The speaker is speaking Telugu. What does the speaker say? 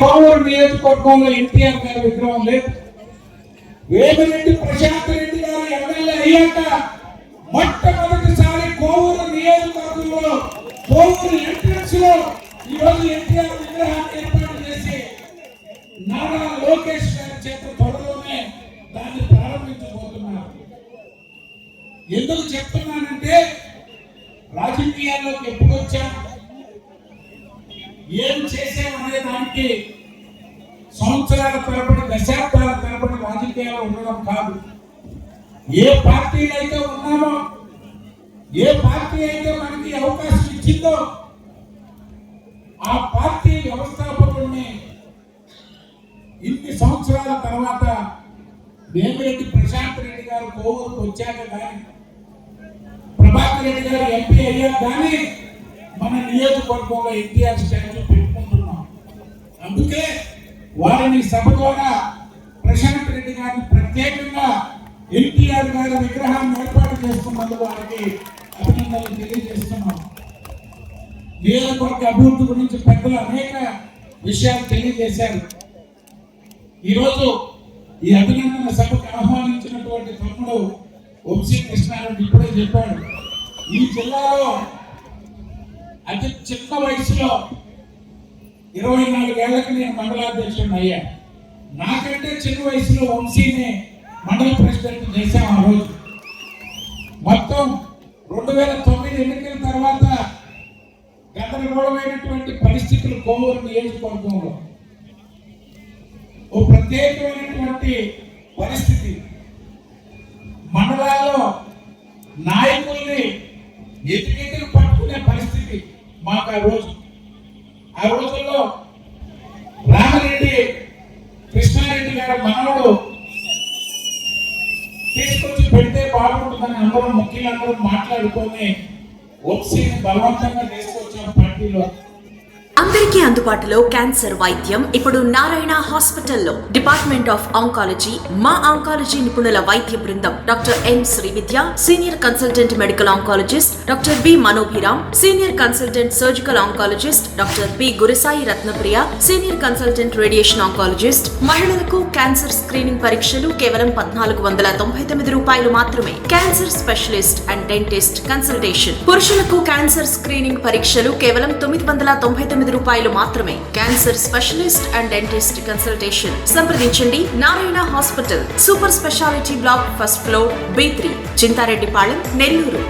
కోవూరు నియోజకవర్గంలో ఎన్టీఆర్ గారి విగ్రహం లేదు. వేమిరెడ్డి ప్రశాంత్ రెడ్డి గారు ఎమ్మెల్యే అయ్యాక మొట్టమొదటిసారి కోవూరు నియోజకవర్గంలో కోవూరు ఎంట్రన్స్ లో ఈరోజు ఎన్టీఆర్ విగ్రహాన్ని ఏర్పాటు చేసి నారా లోకేష్ గారి చేత త్వరలోనే దాన్ని ప్రారంభించబోతున్నారు. ఎందుకు చెప్తున్నానంటే రాజకీయాల్లోకి ఎప్పుడు వచ్చాం, ఏం చేసామనే దానికి సంవత్సరాల తరబడి దశాబ్దాల తరబడి రాజకీయాలు ఉండడం కాదు. ఏ పార్టీలు అయితే ఉన్నామో, ఏ పార్టీ అయితే మనకి అవకాశం ఇచ్చిందో ఆ పార్టీ వ్యవస్థాపకుడిని ఇన్ని సంవత్సరాల తర్వాత వేమిరెడ్డి ప్రశాంత్ రెడ్డి గారు కోవూరుకు వచ్చాక కానీ, ప్రభాకర్ రెడ్డి గారు ఎంపీ అయ్యాక కానీ మన నియోజకవర్గంలో ఎన్టీఆర్ స్టాచ్యూ పెట్టుకుంటున్నాం. అందుకే వారిని సభ ద్వారా ప్రశాంత్ రెడ్డి గారిని ప్రత్యేకంగా ఎన్టీఆర్ గారి విగ్రహాన్ని ఏర్పాటు చేసుకున్నందుకు వారికి అభినందనలు తెలియజేస్తున్నాం. నియోజకవర్గ అభివృద్ధి గురించి పెద్దలు అనేక విషయాలు తెలియజేశారు. ఈరోజు ఈ అభినందన సభకు ఆహ్వానించినటువంటి తమ్ముడు వంశీ కృష్ణారెడ్డి ఇప్పుడే చెప్పాడు, ఈ జిల్లాలో అతి చిన్న వయసులో 24 ఏళ్లకు నేను మండలాధ్యక్షుడిని అయ్యా. నాకంటే చిన్న వయసులో వంశీని మండల ప్రెసిడెంట్ చేశాం. ఆ రోజు మొత్తం 2009 ఎన్నికల తర్వాత గందరగోళమైనటువంటి పరిస్థితులు కోవూరు నియోజకవర్గంలో ఓ ప్రత్యేకమైనటువంటి పరిస్థితి. మండలాల్లో నాయకుల్ని ఎదురెదురు పట్టుకునే పరిస్థితి మాకు ఆ రోజుల్లో రామరెడ్డి కృష్ణారెడ్డి గారి మనవడు తీసుకొచ్చి పెడితే బాగుంటుందని అందరూ ముఖ్యులందరూ మాట్లాడుకొని వంశీని బలవంతంగా తీసుకొచ్చాం పార్టీలో. అందరికీ అందుబాటులో క్యాన్సర్ వైద్యం ఇప్పుడు నారాయణ హాస్పిటల్లో. డిపార్ట్మెంట్ ఆఫ్ ఆంకాలజీ, మా ఆంకాలజీ నిపుణుల వైద్య బృందం doctor M Srividya, senior consultant medical oncologist doctor B Manobhiram, senior consultant surgical oncologist doctor B Gurasai Ratnapriya, senior consultant radiation oncologist. మహిళలకు క్యాన్సర్ స్క్రీనింగ్ పరీక్షలు కేవలం 1499 రూపాయలు మాత్రమే. Cancer specialist and dentist consultation. పురుషులకు క్యాన్సర్ స్క్రీనింగ్ పరీక్షలు కేవలం 999 రూపాయలు మాత్రమే. Cancer specialist and dentist consultation సంప్రదించండి. Narayana hospital, super speciality block, first floor, B3, Chintareddypalem, Nellore.